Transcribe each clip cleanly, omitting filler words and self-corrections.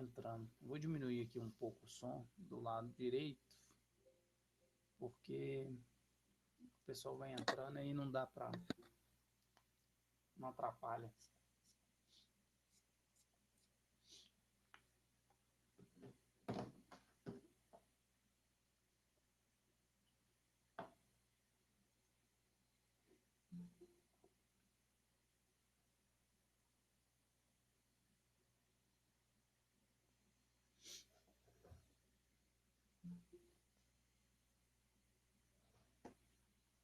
entrando. Vou diminuir aqui um pouco o som do lado direito, porque o pessoal vai entrando aí, não dá para, não atrapalha.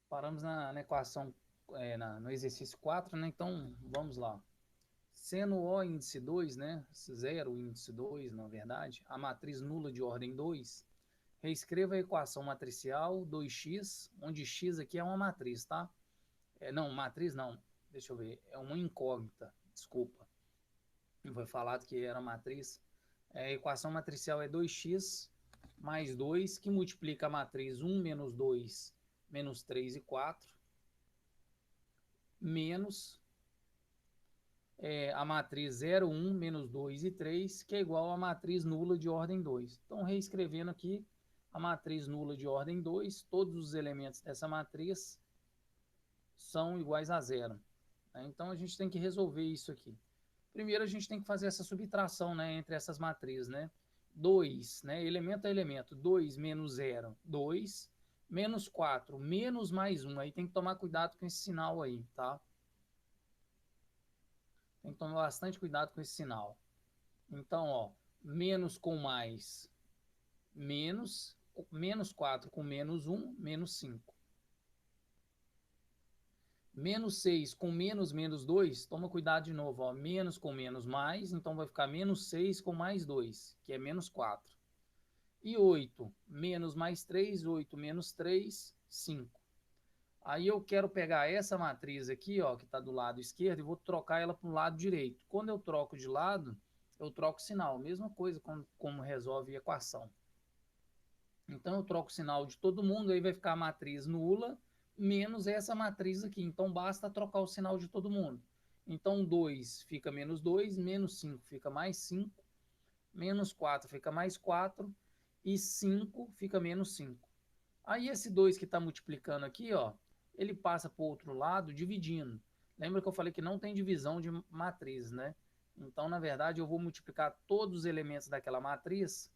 Paramos na equação, no exercício 4, né? Então, vamos lá. Sendo O índice 2, né? 0 índice 2, na verdade, a matriz nula de ordem 2, reescreva a equação matricial 2x, onde x aqui é uma matriz, tá? Não, matriz não, deixa eu ver, é uma incógnita, desculpa. Foi falado que era matriz. A equação matricial é 2x mais 2, que multiplica a matriz 1 menos 2 menos 3 e 4, menos a matriz 0, 1, menos 2 e 3, que é igual à matriz nula de ordem 2. Então, reescrevendo aqui, a matriz nula de ordem 2, todos os elementos dessa matriz são iguais a zero. Né? Então, a gente tem que resolver isso aqui. Primeiro, a gente tem que fazer essa subtração, né, entre essas matrizes. Né? 2, né, elemento a elemento, 2 menos 0, 2, menos 4, menos mais 1. Aí tem que tomar cuidado com esse sinal aí, tá? Tem que tomar bastante cuidado com esse sinal. Então, ó, menos com mais, menos, menos 4 com menos 1, menos 5. Menos 6 com menos, menos 2, toma cuidado de novo, ó, menos com menos mais, então vai ficar menos 6 com mais 2, que é menos 4. E 8, menos mais 3, 8 menos 3, 5. Aí eu quero pegar essa matriz aqui, ó, que está do lado esquerdo, e vou trocar ela para o lado direito. Quando eu troco de lado, eu troco sinal. Mesma coisa como resolve a equação. Então eu troco o sinal de todo mundo, aí vai ficar a matriz nula menos essa matriz aqui. Então basta trocar o sinal de todo mundo. Então 2 fica menos 2, menos 5 fica mais 5, menos 4 fica mais 4 e 5 fica menos 5. Aí esse 2 que está multiplicando aqui, ó, ele passa para o outro lado dividindo. Lembra que eu falei que não tem divisão de matriz, né? Então, na verdade, eu vou multiplicar todos os elementos daquela matriz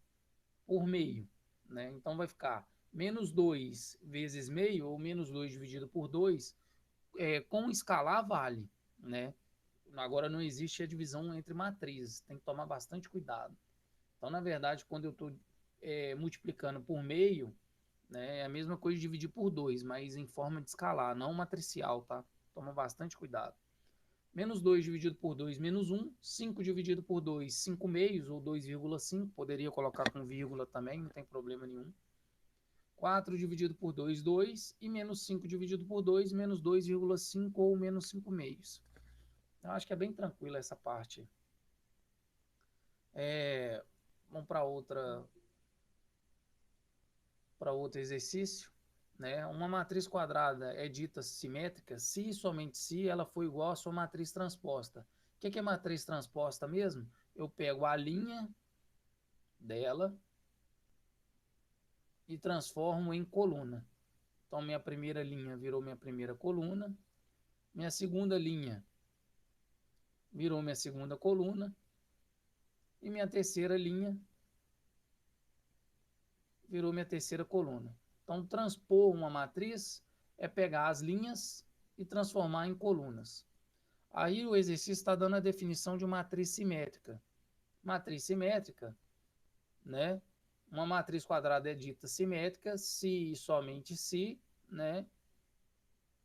por meio. Né? Então, vai ficar menos 2 vezes meio, ou menos 2 dividido por 2, com escalar vale. Né? Agora, não existe a divisão entre matrizes, tem que tomar bastante cuidado. Então, na verdade, quando eu estou multiplicando por meio, né, é a mesma coisa de dividir por 2, mas em forma de escalar, não matricial, tá? Toma bastante cuidado. Menos 2 dividido por 2, menos 1. 5 dividido por 2, 5 meios, ou 2,5. Poderia colocar com vírgula também, não tem problema nenhum. 4 dividido por 2, 2. E menos 5 dividido por 2, menos 2,5 ou menos 5 meios. Eu acho que é bem tranquila essa parte. Vamos para outro exercício. Né? Uma matriz quadrada é dita simétrica se e somente se ela for igual à sua matriz transposta. O que é matriz transposta mesmo? Eu pego a linha dela e transformo em coluna. Então, minha primeira linha virou minha primeira coluna, minha segunda linha virou minha segunda coluna e minha terceira linha virou minha terceira coluna. Então, transpor uma matriz é pegar as linhas e transformar em colunas. Aí o exercício está dando a definição de matriz simétrica. Matriz simétrica, né? Uma matriz quadrada é dita simétrica se e somente se, né,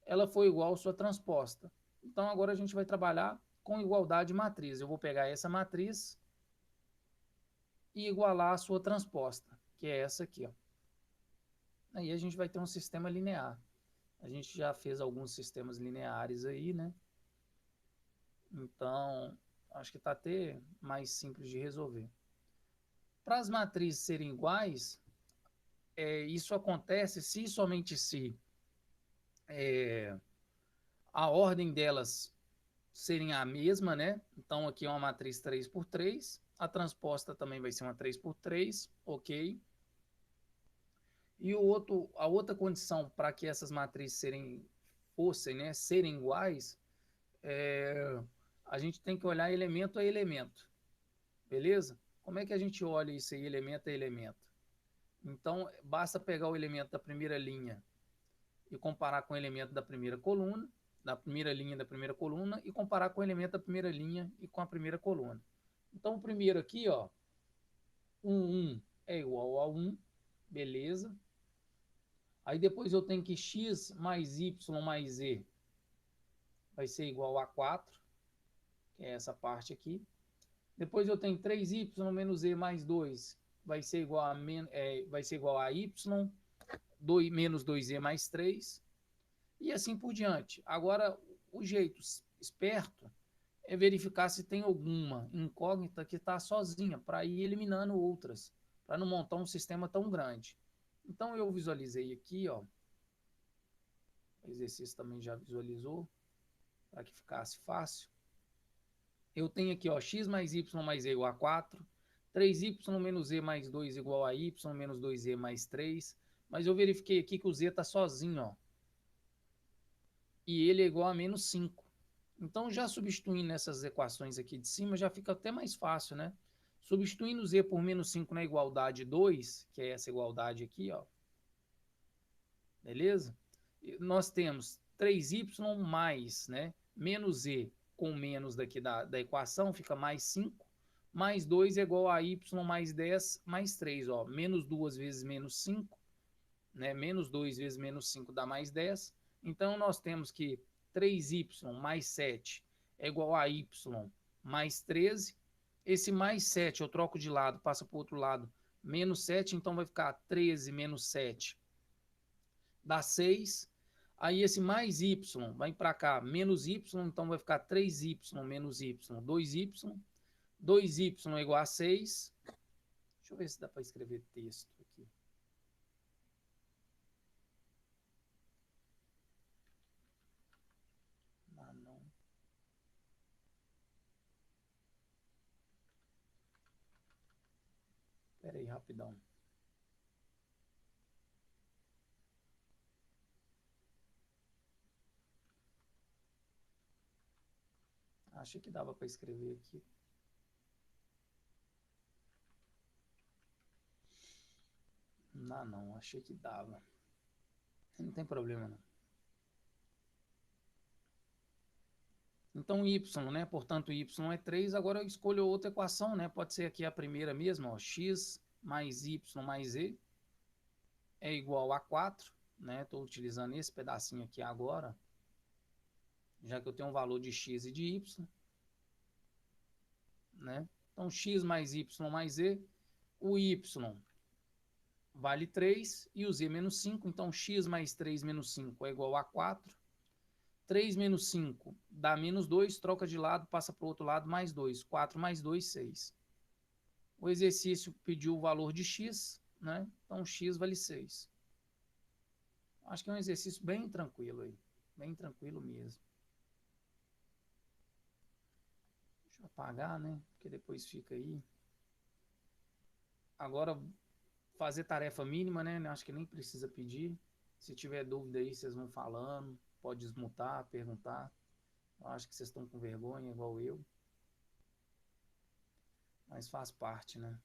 ela for igual à sua transposta. Então agora a gente vai trabalhar com igualdade de matriz. Eu vou pegar essa matriz e igualar a sua transposta, que é essa aqui, ó. Aí a gente vai ter um sistema linear. A gente já fez alguns sistemas lineares aí, né? Então, acho que está até mais simples de resolver. Para as matrizes serem iguais, isso acontece se somente se a ordem delas serem a mesma, né? Então aqui é uma matriz 3 por 3, a transposta também vai ser uma 3 por 3, ok? E a outra condição para que essas matrizes fossem, né, serem iguais, é, a gente tem que olhar elemento a elemento, beleza? Como é que a gente olha isso aí, elemento a elemento? Então, basta pegar o elemento da primeira linha e comparar com o elemento da primeira coluna, da primeira linha da primeira coluna, e comparar com o elemento da primeira linha e com a primeira coluna. Então, o primeiro aqui, ó, 1 é igual a 1, beleza? Aí depois eu tenho que x mais y mais z vai ser igual a 4, que é essa parte aqui. Depois eu tenho 3y menos z mais 2 vai ser igual a y, menos 2z mais 3, e assim por diante. Agora, o jeito esperto é verificar se tem alguma incógnita que está sozinha, para ir eliminando outras, para não montar um sistema tão grande. Então, eu visualizei aqui, ó, o exercício também já visualizou, para que ficasse fácil. Eu tenho aqui, ó, x mais y mais z igual a 4, 3y menos z mais 2 igual a y menos 2z mais 3, mas eu verifiquei aqui que o z está sozinho, ó, e ele é igual a menos 5. Então, já substituindo essas equações aqui de cima, já fica até mais fácil, né? Substituindo z por menos 5 na igualdade 2, que é essa igualdade aqui, ó, beleza? Nós temos 3y mais, né, menos z com menos daqui da equação, fica mais 5, mais 2 é igual a y mais 10 mais 3, ó, menos 2 vezes menos 5, né, menos 2 vezes menos 5 dá mais 10, então nós temos que 3y mais 7 é igual a y mais 13, esse mais 7 eu troco de lado, passa para o outro lado, menos 7, então vai ficar 13 menos 7 dá 6. Aí esse mais y vai para cá, menos y, então vai ficar 3y menos y, 2y. 2y é igual a 6. Deixa eu ver se dá para escrever texto aqui. Ah, não. Espera aí, rapidão. Achei que dava para escrever aqui. Não, não, achei que dava. Não tem problema, não. Então, y, né? Portanto, y é 3. Agora eu escolho outra equação, né? Pode ser aqui a primeira mesmo, ó. X mais y mais z é igual a 4, né? Estou utilizando esse pedacinho aqui agora, já que eu tenho um valor de x e de y, né? Então, x mais y mais z, o y vale 3 e o z menos 5, então x mais 3 menos 5 é igual a 4. 3 menos 5 dá menos 2, troca de lado, passa para o outro lado, mais 2. 4 mais 2, 6. O exercício pediu o valor de x, né? Então, x vale 6. Acho que é um exercício bem tranquilo aí. Bem tranquilo mesmo. Deixa eu apagar, né? Porque depois fica aí. Agora, fazer tarefa mínima, né? Acho que nem precisa pedir. Se tiver dúvida aí, vocês vão falando. Pode desmutar, perguntar. Eu acho que vocês estão com vergonha, igual eu. Mas faz parte, né?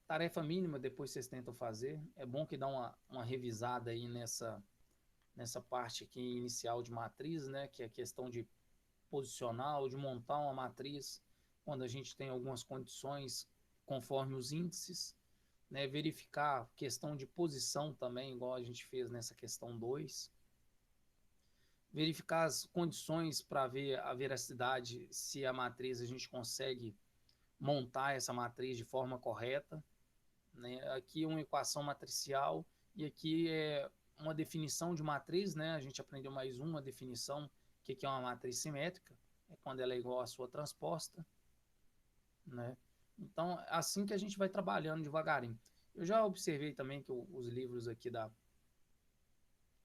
Tarefa mínima, depois vocês tentam fazer. É bom que dá uma revisada aí nessa parte aqui inicial de matriz, né? Que é a questão de posicionar ou de montar uma matriz quando a gente tem algumas condições conforme os índices, né? Verificar questão de posição também, igual a gente fez nessa questão 2. Verificar as condições para ver a veracidade, se a matriz a gente consegue montar essa matriz de forma correta, né? Aqui é uma equação matricial e aqui é uma definição de matriz, né? A gente aprendeu mais uma definição, que é uma matriz simétrica, é quando ela é igual à sua transposta, né? Então, assim que a gente vai trabalhando devagarinho. Eu já observei também que os livros aqui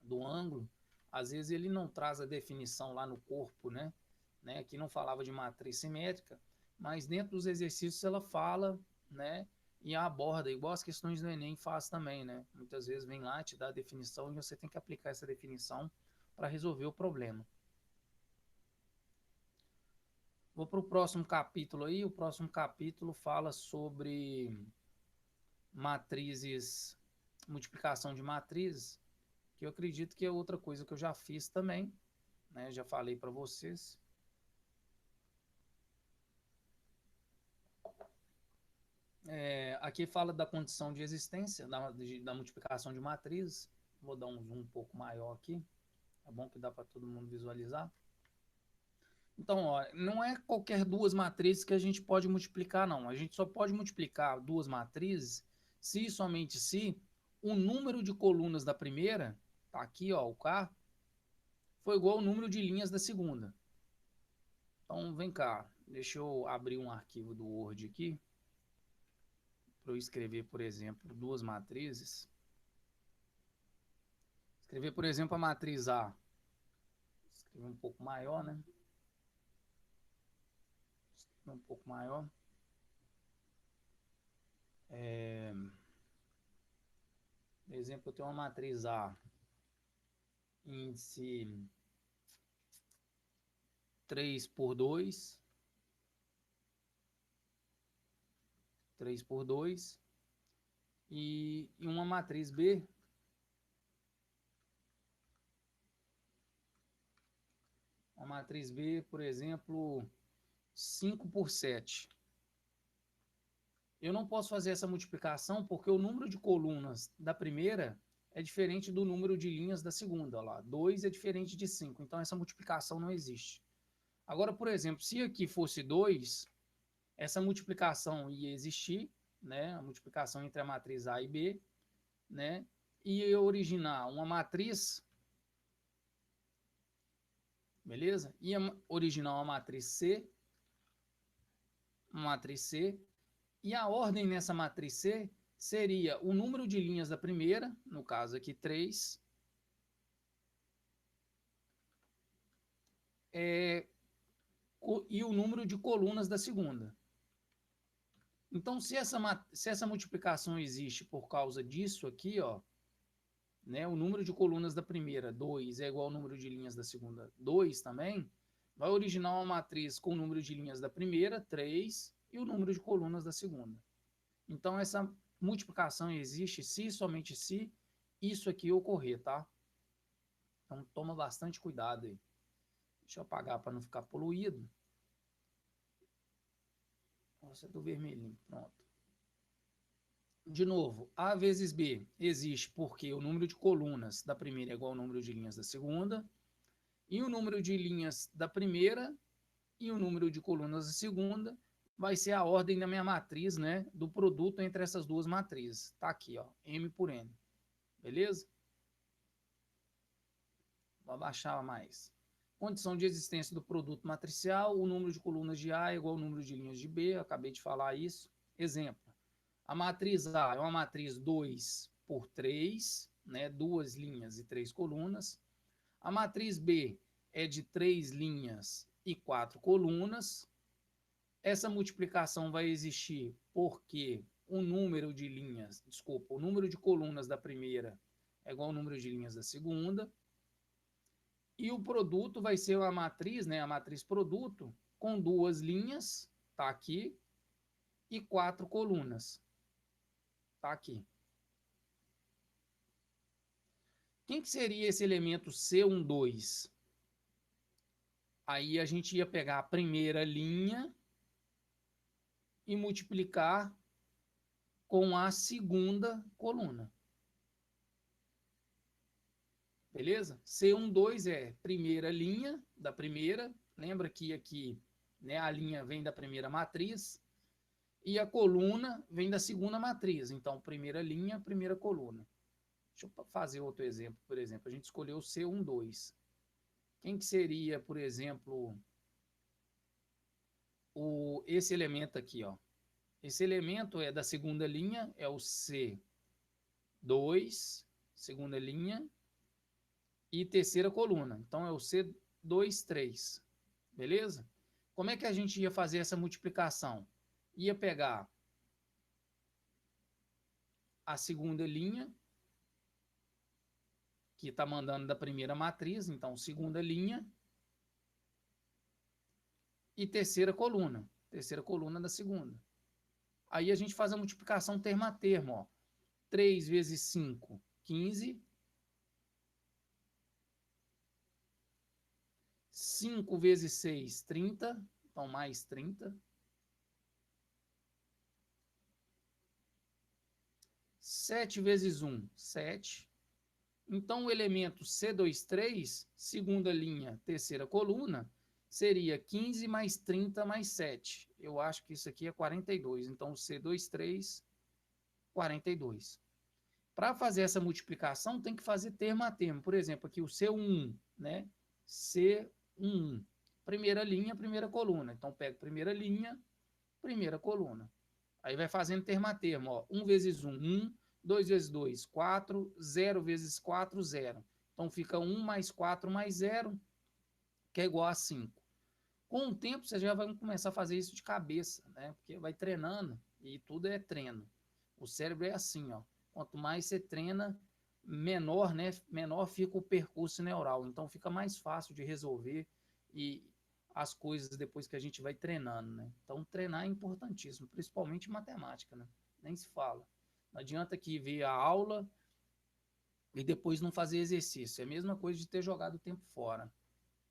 do ângulo, às vezes ele não traz a definição lá no corpo, né? Que não falava de matriz simétrica, mas dentro dos exercícios ela fala, né? E aborda, igual as questões do Enem faz também, né? Muitas vezes vem lá, te dá a definição e você tem que aplicar essa definição para resolver o problema. Vou para o próximo capítulo aí. O próximo capítulo fala sobre matrizes, multiplicação de matrizes, que eu acredito que é outra coisa que eu já fiz também, né? Já falei para vocês. Aqui fala da condição de existência, da multiplicação de matrizes. Vou dar um zoom um pouco maior aqui. É bom que dá para todo mundo visualizar. Então, ó, não é qualquer duas matrizes que a gente pode multiplicar, não. A gente só pode multiplicar duas matrizes se e somente se o número de colunas da primeira, tá aqui, ó, o K, foi igual ao número de linhas da segunda. Então, vem cá, deixa eu abrir um arquivo do Word aqui, para eu escrever, por exemplo, duas matrizes. Escrever, por exemplo, a matriz A. Escrever um pouco maior, né? Escrever um pouco maior. Por exemplo, eu tenho uma matriz A, índice 3 por 2, 3 por 2, e uma matriz B, por exemplo, 5 por 7. Eu não posso fazer essa multiplicação porque o número de colunas da primeira é diferente do número de linhas da segunda. Olha lá, 2 é diferente de 5, então essa multiplicação não existe. Agora, por exemplo, se aqui fosse 2, essa multiplicação ia existir, né? A multiplicação entre a matriz A e B, né? Ia originar uma matriz, beleza? Ia originar uma matriz C, e a ordem nessa matriz C seria o número de linhas da primeira, no caso aqui 3, e o número de colunas da segunda. Então, se essa multiplicação existe por causa disso aqui, ó, né, o número de colunas da primeira, 2, é igual ao número de linhas da segunda, 2 também, vai originar uma matriz com o número de linhas da primeira, 3, e o número de colunas da segunda. Então, essa multiplicação existe se somente se isso aqui ocorrer, tá? Então, toma bastante cuidado aí. Deixa eu apagar para não ficar poluído. Nossa, é do vermelhinho, pronto. De novo, A vezes B existe porque o número de colunas da primeira é igual ao número de linhas da segunda, e o número de linhas da primeira e o número de colunas da segunda vai ser a ordem da minha matriz, né, do produto entre essas duas matrizes. Tá aqui, ó, M por N. Beleza? Vou abaixar mais. Condição de existência do produto matricial, o número de colunas de A é igual ao número de linhas de B, eu acabei de falar isso. Exemplo, a matriz A é uma matriz 2 por 3, né, 2 linhas e 3 colunas. A matriz B é de 3 linhas e 4 colunas. Essa multiplicação vai existir porque o número de linhas, desculpa, o número de colunas da primeira é igual ao número de linhas da segunda. E o produto vai ser uma matriz, né, a matriz produto, com 2 linhas, tá aqui, e 4 colunas, tá aqui. Quem que seria esse elemento C12? Aí a gente ia pegar a primeira linha e multiplicar com a segunda coluna. Beleza? C12 é primeira linha da primeira. Lembra que aqui, né, a linha vem da primeira matriz e a coluna vem da segunda matriz. Então, primeira linha, primeira coluna. Deixa eu fazer outro exemplo. Por exemplo, a gente escolheu o C12. Quem que seria, por exemplo, esse elemento aqui, ó? Esse elemento é da segunda linha, é o C2, segunda linha, e terceira coluna. Então, é o C2, 3. Beleza? Como é que a gente ia fazer essa multiplicação? Ia pegar a segunda linha, que está mandando da primeira matriz, então segunda linha, e terceira coluna da segunda. Aí a gente faz a multiplicação termo a termo, ó. 3 vezes 5, 15. 5 vezes 6, 30. Então, mais 30. 7 vezes 1, 7. Então, o elemento C23, segunda linha, terceira coluna, seria 15 mais 30 mais 7. Eu acho que isso aqui é 42. Então, C23, 42. Para fazer essa multiplicação, tem que fazer termo a termo. Por exemplo, aqui o C11, né? C11. Primeira linha, primeira coluna. Então, pego primeira linha, primeira coluna. Aí vai fazendo termo a termo. Ó. 1 vezes 1, 1. 2 vezes 2, 4. 0 vezes 4, 0. Então, fica 1 mais 4 mais 0, que é igual a 5. Com o tempo, você já vai começar a fazer isso de cabeça, né? Porque vai treinando e tudo é treino. O cérebro é assim, ó. Quanto mais você treina, menor, né? Menor fica o percurso neural. Então fica mais fácil de resolver e as coisas depois que a gente vai treinando, né? Então treinar é importantíssimo, principalmente matemática, né? Nem se fala. Não adianta que ver a aula e depois não fazer exercício. É a mesma coisa de ter jogado o tempo fora.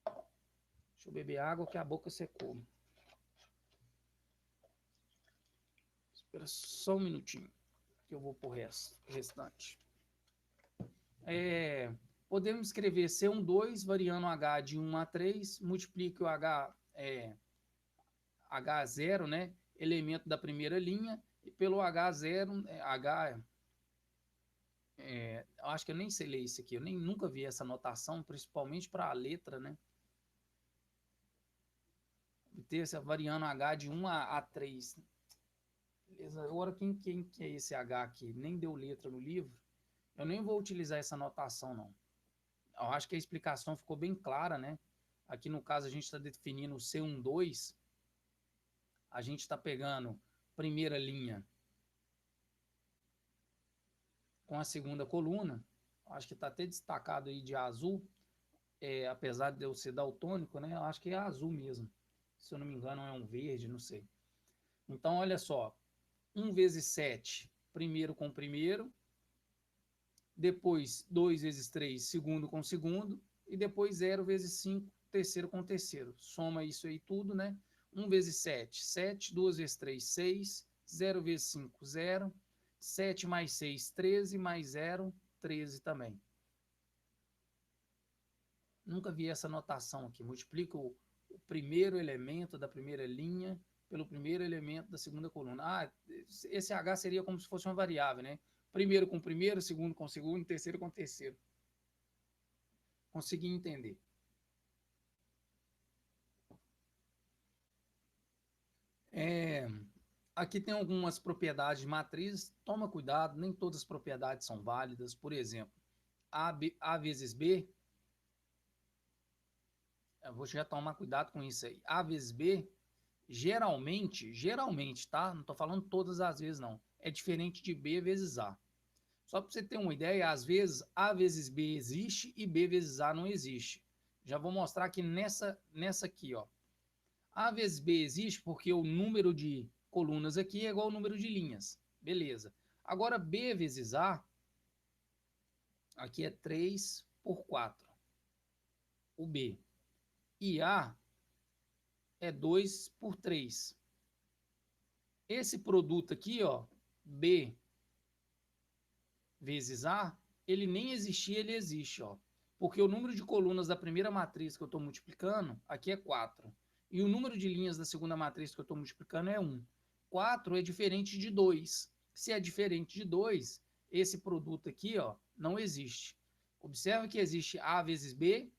Deixa eu beber água que a boca secou. Espera só um minutinho que eu vou pro restante. Podemos escrever C12 variando H de 1 a 3, multiplique o H0, né, elemento da primeira linha, e pelo H0, eu acho que eu nem sei ler isso aqui, eu nunca vi essa notação, principalmente para a letra, né? Terça variando H de 1 a 3. Beleza, agora quem que é esse H aqui? Nem deu letra no livro. Eu nem vou utilizar essa notação, não. Eu acho que a explicação ficou bem clara, né? Aqui no caso a gente está definindo o C12, a gente está pegando primeira linha com a segunda coluna, acho que está até destacado aí de azul, apesar de eu ser daltônico, né? Eu acho que é azul mesmo. Se eu não me engano é um verde, não sei. Então olha só, 1 vezes 7, primeiro com primeiro, depois 2 vezes 3, segundo com segundo, e depois 0 vezes 5, terceiro com terceiro. Soma isso aí tudo, né? 1 vezes 7, 7. 2 vezes 3, 6. 0 vezes 5, 0. 7 mais 6, 13. Mais 0, 13 também. Nunca vi essa notação aqui. Multiplica o primeiro elemento da primeira linha pelo primeiro elemento da segunda coluna. Ah, esse H seria como se fosse uma variável, né? Primeiro com primeiro, segundo com segundo, terceiro com terceiro. Consegui entender. Aqui tem algumas propriedades de matriz. Toma cuidado, nem todas as propriedades são válidas. Por exemplo, A vezes B, eu vou já tomar cuidado com isso aí. A vezes B, geralmente, tá? Não estou falando todas as vezes, não. É diferente de B vezes A. Só para você ter uma ideia, às vezes A vezes B existe e B vezes A não existe. Já vou mostrar aqui nessa aqui, ó. A vezes B existe porque o número de colunas aqui é igual ao número de linhas. Beleza. Agora, B vezes A, aqui é 3 por 4. O B. E A é 2 por 3. Esse produto aqui, ó, B vezes A, ele nem existia, ele existe, ó. Porque o número de colunas da primeira matriz que eu estou multiplicando, aqui é 4. E o número de linhas da segunda matriz que eu estou multiplicando é 1. 4 é diferente de 2. Se é diferente de 2, esse produto aqui, ó, não existe. Observe que existe A vezes B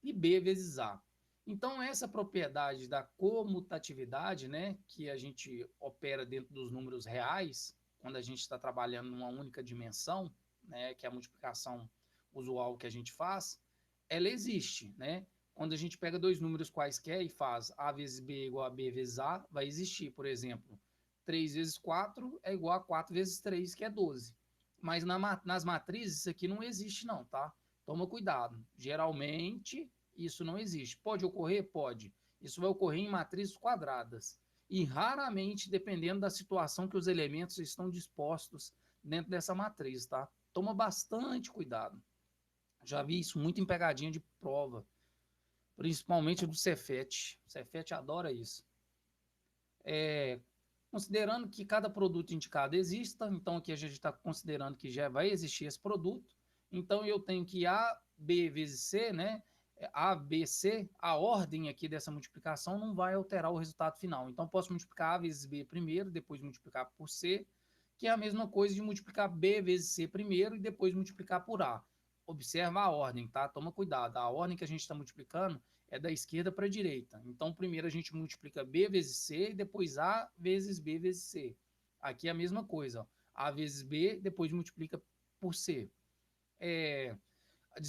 e B vezes A. Então, essa propriedade da comutatividade, né, que a gente opera dentro dos números reais, quando a gente está trabalhando numa única dimensão, né, que é a multiplicação usual que a gente faz, ela existe, né? Quando a gente pega dois números quaisquer e faz A vezes B igual a B vezes A, vai existir, por exemplo, 3 vezes 4 é igual a 4 vezes 3, que é 12. Mas nas matrizes isso aqui não existe não, tá? Toma cuidado. Geralmente isso não existe. Pode ocorrer? Pode. Isso vai ocorrer em matrizes quadradas. E raramente, dependendo da situação que os elementos estão dispostos dentro dessa matriz, tá? Toma bastante cuidado. Já vi isso muito em pegadinha de prova, principalmente do Cefet. O Cefet adora isso. Considerando que cada produto indicado exista, então aqui a gente está considerando que já vai existir esse produto, então eu tenho que A, B vezes C, né? A, B, C, a ordem aqui dessa multiplicação não vai alterar o resultado final. Então, posso multiplicar A vezes B primeiro, depois multiplicar por C, que é a mesma coisa de multiplicar B vezes C primeiro e depois multiplicar por A. Observa a ordem, tá? Toma cuidado. A ordem que a gente está multiplicando é da esquerda para a direita. Então, primeiro a gente multiplica B vezes C e depois A vezes B vezes C. Aqui é a mesma coisa. Ó. A vezes B, depois multiplica por C. A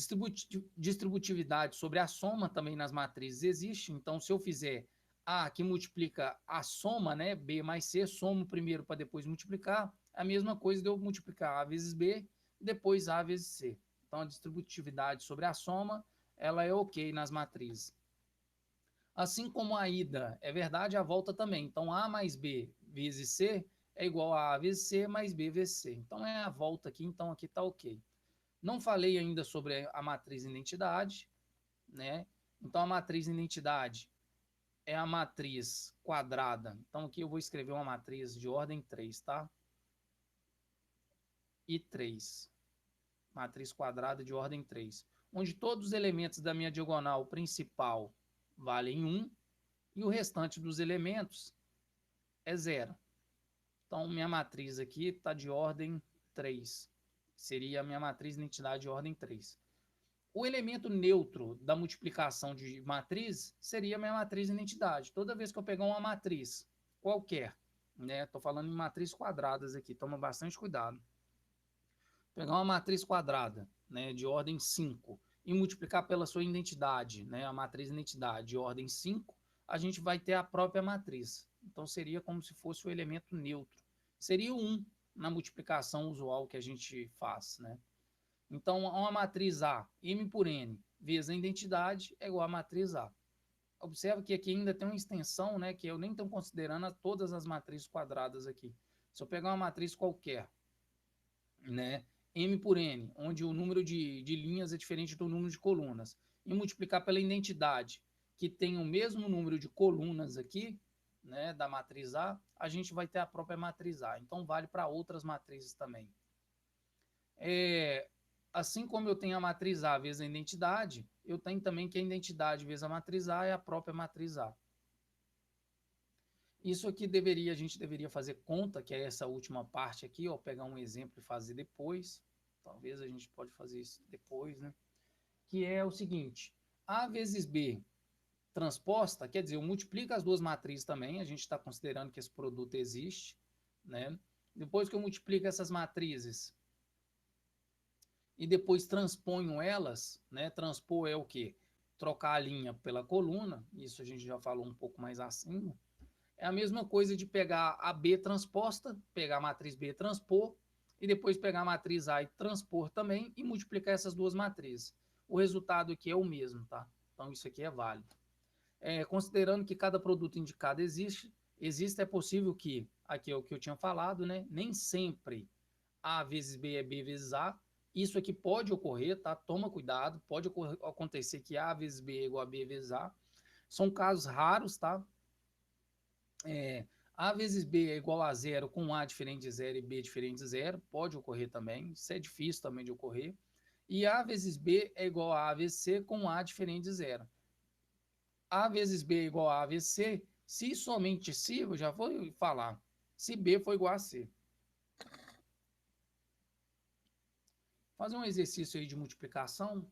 distributividade sobre a soma também nas matrizes existe. Então, se eu fizer A que multiplica a soma, né, B mais C, somo primeiro para depois multiplicar, é a mesma coisa de eu multiplicar A vezes B, depois A vezes C. Então, a distributividade sobre a soma, ela é ok nas matrizes. Assim como a ida é verdade, a volta também. Então, A mais B vezes C é igual a A vezes C mais B vezes C. Então, é a volta aqui, então aqui está ok. Não falei ainda sobre a matriz identidade, né? Então, a matriz identidade é a matriz quadrada. Então, aqui eu vou escrever uma matriz de ordem 3, tá? E 3. Matriz quadrada de ordem 3. Onde todos os elementos da minha diagonal principal valem 1 e o restante dos elementos é 0. Então, minha matriz aqui está de ordem 3. Seria a minha matriz de identidade de ordem 3. O elemento neutro da multiplicação de matriz seria a minha matriz de identidade. Toda vez que eu pegar uma matriz qualquer, né? Estou falando em matrizes quadradas aqui, toma bastante cuidado. Pegar uma matriz quadrada, né, de ordem 5 e multiplicar pela sua identidade, né, a matriz de identidade de ordem 5, a gente vai ter a própria matriz. Então seria como se fosse o elemento neutro. Seria o 1 na multiplicação usual que a gente faz, né? Então, uma matriz A, M por N, vezes a identidade, é igual a matriz A. Observa que aqui ainda tem uma extensão, né, que eu nem estou considerando todas as matrizes quadradas aqui. Se eu pegar uma matriz qualquer, né, M por N, onde o número de linhas é diferente do número de colunas, e multiplicar pela identidade, que tem o mesmo número de colunas aqui, né, da matriz A gente vai ter a própria matriz A. Então, vale para outras matrizes também. Assim como eu tenho a matriz A vezes a identidade, eu tenho também que a identidade vezes a matriz A é a própria matriz A. Isso aqui a gente deveria fazer conta, que é essa última parte aqui, ó, pegar um exemplo e fazer depois. Talvez a gente pode fazer isso depois, né? Que é o seguinte, A vezes B transposta, quer dizer, eu multiplico as duas matrizes também, a gente está considerando que esse produto existe, né? Depois que eu multiplico essas matrizes e depois transponho elas, né? Transpor é o quê? Trocar a linha pela coluna, isso a gente já falou um pouco mais acima. É a mesma coisa de pegar a B transposta, pegar a matriz B transpor, e depois pegar a matriz A e transpor também, e multiplicar essas duas matrizes. O resultado aqui é o mesmo, tá? Então isso aqui é válido. Considerando que cada produto indicado existe, é possível que, aqui é o que eu tinha falado, né? Nem sempre A vezes B é B vezes A. Isso aqui pode ocorrer, tá? Toma cuidado, pode acontecer que A vezes B é igual a B vezes A. São casos raros, tá? A vezes B é igual a zero com A diferente de zero e B diferente de zero. Pode ocorrer também, isso é difícil também de ocorrer. E A vezes B é igual a A vezes C com A diferente de zero. A vezes B é igual a A vezes C, se somente se, eu já vou falar, se B for igual a C. Fazer um exercício aí de multiplicação,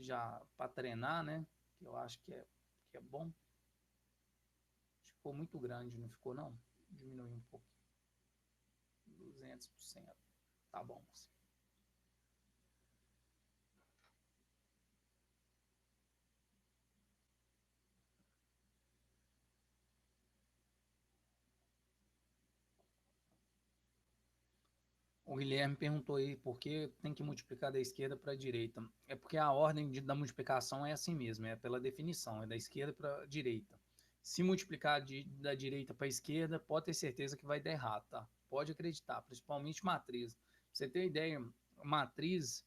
já para treinar, né? Que eu acho que é bom. Ficou muito grande, não ficou não? Diminuir um pouco. 200%. Tá bom. O Guilherme perguntou aí por que tem que multiplicar da esquerda para a direita. É porque a ordem da multiplicação é assim mesmo, é pela definição, é da esquerda para a direita. Se multiplicar da direita para a esquerda, pode ter certeza que vai dar errado, tá? Pode acreditar, principalmente matriz. Pra você ter ideia, matriz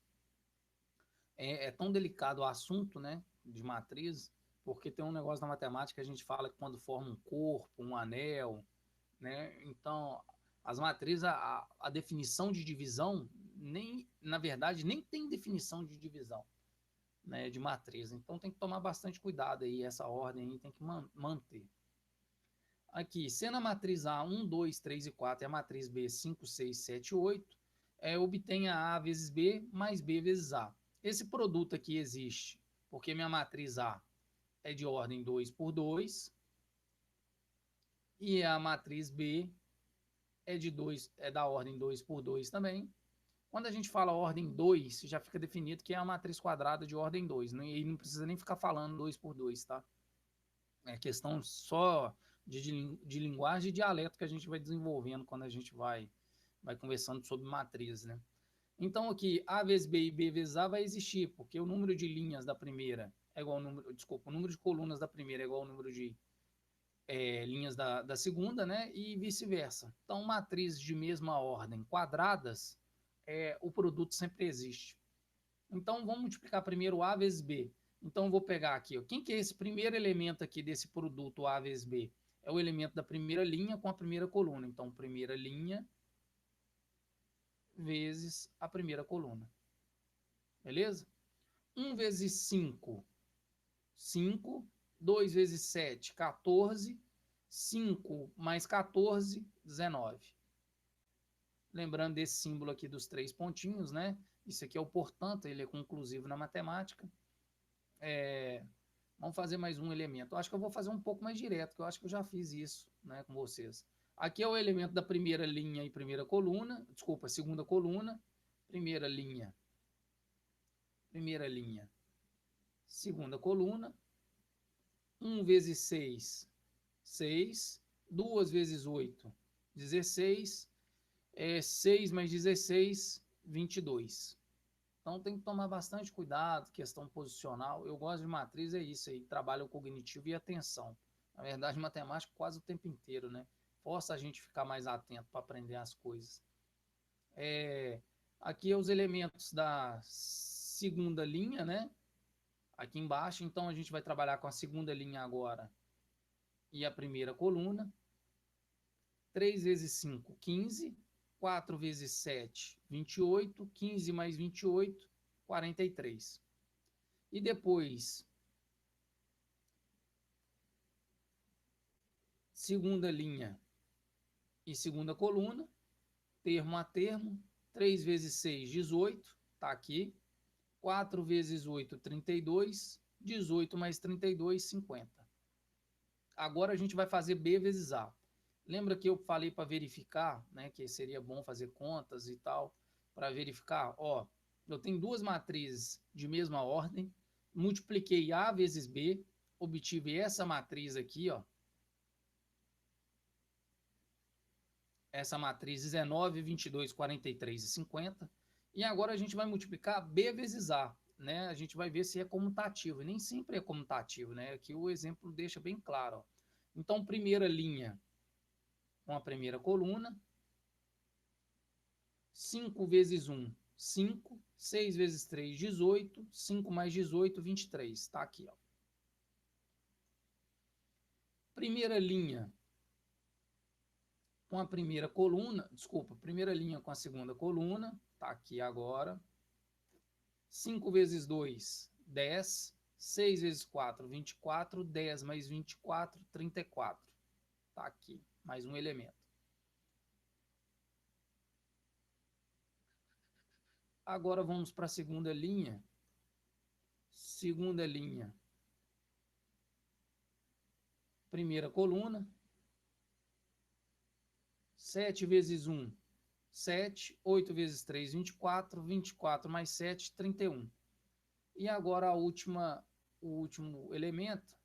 é tão delicado o assunto, né, de matriz, porque tem um negócio na matemática que a gente fala que quando forma um corpo, um anel, né? Então, as matrizes, a definição de divisão, nem, na verdade, nem tem definição de divisão, né, de matriz. Então, tem que tomar bastante cuidado aí, essa ordem aí tem que manter. Aqui, sendo a matriz A 1, 2, 3 e 4 e a matriz B 5, 6, 7 e 8, obtenha A vezes B mais B vezes A. Esse produto aqui existe porque minha matriz A é de ordem 2 por 2 e a matriz B é da ordem 2 por 2 também. Quando a gente fala ordem 2, já fica definido que é a matriz quadrada de ordem 2, né? E não precisa nem ficar falando 2 por 2, tá? É questão só de linguagem e dialeto que a gente vai desenvolvendo quando a gente vai conversando sobre matrizes, né? Então aqui, A vezes B e B vezes A vai existir, porque o número de linhas da primeira é igual ao número, desculpa, o número de colunas da primeira é igual ao número de linhas da segunda, né? E vice-versa. Então, matrizes de mesma ordem quadradas, o produto sempre existe. Então, vamos multiplicar primeiro A vezes B. Então, eu vou pegar aqui, ó, quem que é esse primeiro elemento aqui desse produto A vezes B? É o elemento da primeira linha com a primeira coluna. Então, primeira linha vezes a primeira coluna. Beleza? 1 vezes 5, 5. 2 vezes 7, 14. 5 mais 14, 19. Lembrando desse símbolo aqui dos 3 pontinhos, né? Isso aqui é o portanto, ele é conclusivo na matemática. Vamos fazer mais um elemento. Eu acho que eu vou fazer um pouco mais direto, que eu acho que eu já fiz isso, né, com vocês. Aqui é o elemento da primeira linha e primeira coluna, desculpa, segunda coluna, primeira linha, segunda coluna, 1 vezes 6, 6, 2 vezes 8, 16, 6 mais 16, 22. Então tem que tomar bastante cuidado, questão posicional. Eu gosto de matriz, é isso aí, trabalho cognitivo e atenção. Na verdade, matemática quase o tempo inteiro, né? Força a gente ficar mais atento para aprender as coisas. Aqui é os elementos da segunda linha, né? Aqui embaixo, então a gente vai trabalhar com a segunda linha agora e a primeira coluna. 3 vezes 5, 15. 4 vezes 7, 28. 15 mais 28, 43. E depois, segunda linha e segunda coluna, termo a termo. 3 vezes 6, 18. Está aqui. 4 vezes 8, 32. 18 mais 32, 50. Agora a gente vai fazer B vezes A. Lembra que eu falei para verificar, né, que seria bom fazer contas e tal, para verificar? Ó, eu tenho duas matrizes de mesma ordem, multipliquei A vezes B, obtive essa matriz aqui, ó. Essa matriz 19, 22, 43 e 50. E agora a gente vai multiplicar B vezes A, né? A gente vai ver se é comutativo. E nem sempre é comutativo, né? Aqui o exemplo deixa bem claro, ó. Então, primeira linha com a primeira coluna. 5 vezes 1, 5. 6 vezes 3, 18. 5 mais 18, 23. Está aqui, ó. Primeira linha com a primeira coluna. Desculpa, primeira linha com a segunda coluna. Está aqui agora. 5 vezes 2, 10. 6 vezes 4, 24. 10 mais 24, 34. Está aqui, mais um elemento. Agora vamos para a segunda linha. Segunda linha. Primeira coluna. 7 vezes 1, 7. 8 vezes 3, 24. 24 mais 7, 31. E agora o último elemento.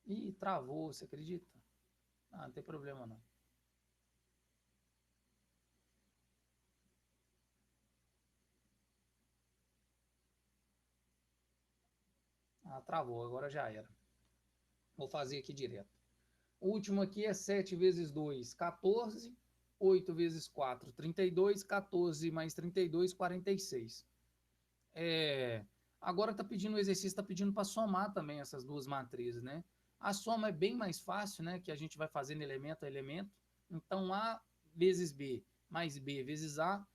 Ih, travou, você acredita? Ah, não tem problema não. Ah, travou, agora já era. Vou fazer aqui direto. O último aqui é 7 vezes 2, 14. 8 vezes 4, 32. 14 mais 32, 46. É, agora tá pedindo o exercício, está pedindo para somar também essas duas matrizes, né? A soma é bem mais fácil, né? Que a gente vai fazendo elemento a elemento. Então, A vezes B mais B vezes A.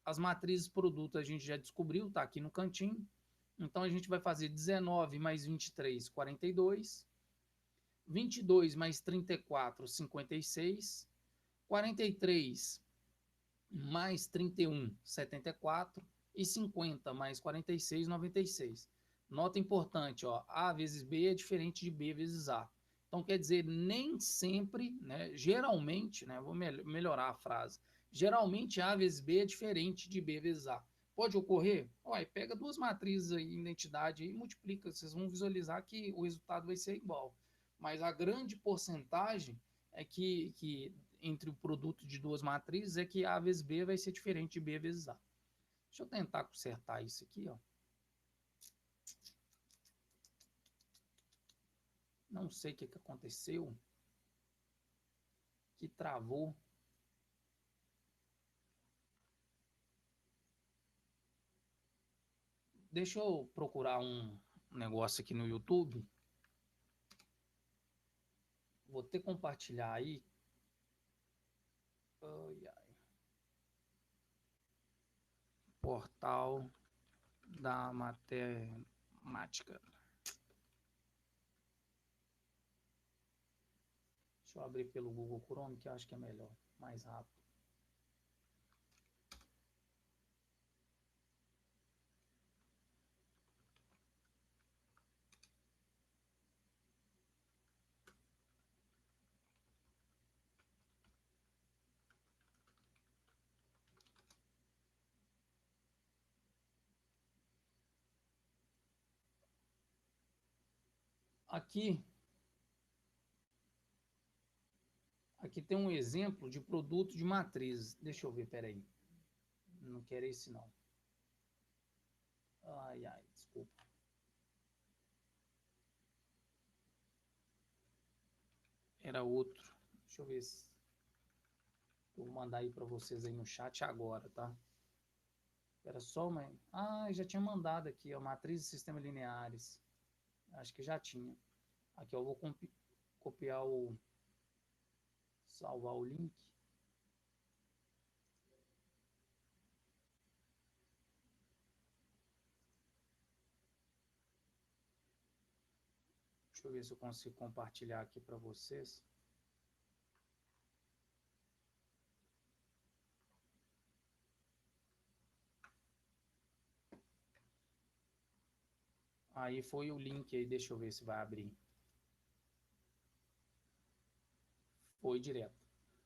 As matrizes produto a gente já descobriu, tá aqui no cantinho. Então, a gente vai fazer 19 mais 23, 42. 22 mais 34, 56. 43 mais 31, 74. E 50 mais 46, 96. Nota importante, ó, A vezes B é diferente de B vezes A. Então, quer dizer, nem sempre, né, geralmente, né, vou melhorar a frase, geralmente A vezes B é diferente de B vezes A. Pode ocorrer? Ué, pega duas matrizes aí, identidade e multiplica, vocês vão visualizar que o resultado vai ser igual. Mas a grande porcentagem é que entre o produto de duas matrizes é que A vezes B vai ser diferente de B vezes A. Deixa eu tentar consertar isso aqui, ó. Não sei o que aconteceu, que travou. Deixa eu procurar um negócio aqui no YouTube. Vou ter que compartilhar aí. Ai, ai. Portal da matemática. Deixa eu abrir pelo Google Chrome, que eu acho que é melhor, mais rápido. Aqui, aqui tem um exemplo de produto de matrizes. Deixa eu ver, peraí. Não quero esse não. Ai, ai, desculpa. Era outro. Deixa eu ver se eu vou mandar aí para vocês aí no chat agora, tá? Era só uma. Ah, já tinha mandado aqui, ó, matriz de sistemas lineares. Acho que já tinha. Aqui eu vou copiar o. Salvar o link. Deixa eu ver se eu consigo compartilhar aqui para vocês. Aí foi o link aí, deixa eu ver se vai abrir. Foi direto.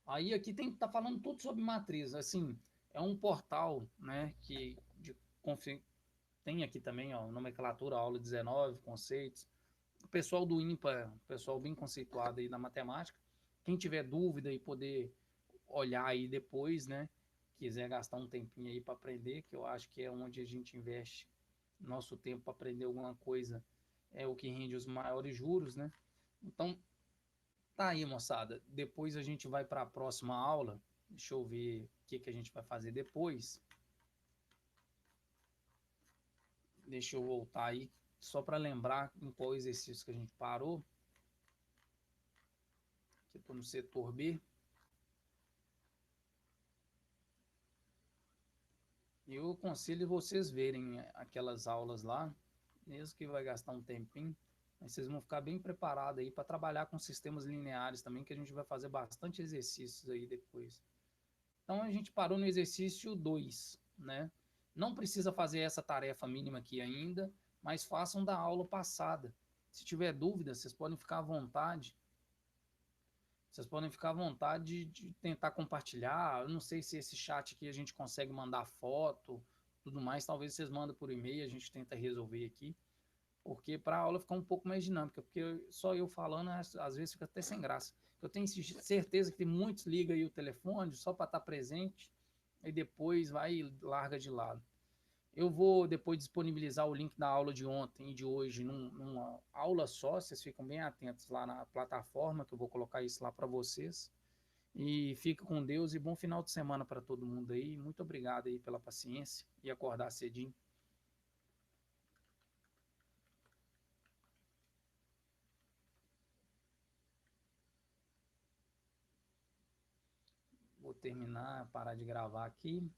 Aí aqui tem tá falando tudo sobre matriz, assim, é um portal, né, que de, tem aqui também, ó, nomenclatura, aula 19, conceitos. O pessoal do IMPA, pessoal bem conceituado aí na matemática. Quem tiver dúvida e poder olhar aí depois, né, quiser gastar um tempinho aí para aprender, que eu acho que é onde a gente investe nosso tempo para aprender alguma coisa, é o que rende os maiores juros, né? Então, tá aí, moçada. Depois a gente vai para a próxima aula. Deixa eu ver o que a gente vai fazer depois. Deixa eu voltar aí, só para lembrar em qual exercício que a gente parou. Que estou no setor B. Eu aconselho vocês verem aquelas aulas lá, mesmo que vai gastar um tempinho, mas vocês vão ficar bem preparados aí para trabalhar com sistemas lineares também, que a gente vai fazer bastante exercícios aí depois. Então a gente parou no exercício 2, né? Não precisa fazer essa tarefa mínima aqui ainda, mas façam da aula passada. Se tiver dúvida, vocês podem ficar à vontade. Vocês podem ficar à vontade de tentar compartilhar. Eu não sei se esse chat aqui a gente consegue mandar foto, tudo mais. Talvez vocês mandem por e-mail, a gente tenta resolver aqui. porque para a aula ficar um pouco mais dinâmica, porque só eu falando, às vezes fica até sem graça. Eu tenho certeza que tem muitos ligam aí o telefone só para estar presente e depois vai e larga de lado. Eu vou depois disponibilizar o link da aula de ontem e de hoje numa aula só, vocês ficam bem atentos lá na plataforma, que eu vou colocar isso lá para vocês. E fica com Deus e bom final de semana para todo mundo aí. Muito obrigado aí pela paciência e acordar cedinho. Vou terminar, parar de gravar aqui.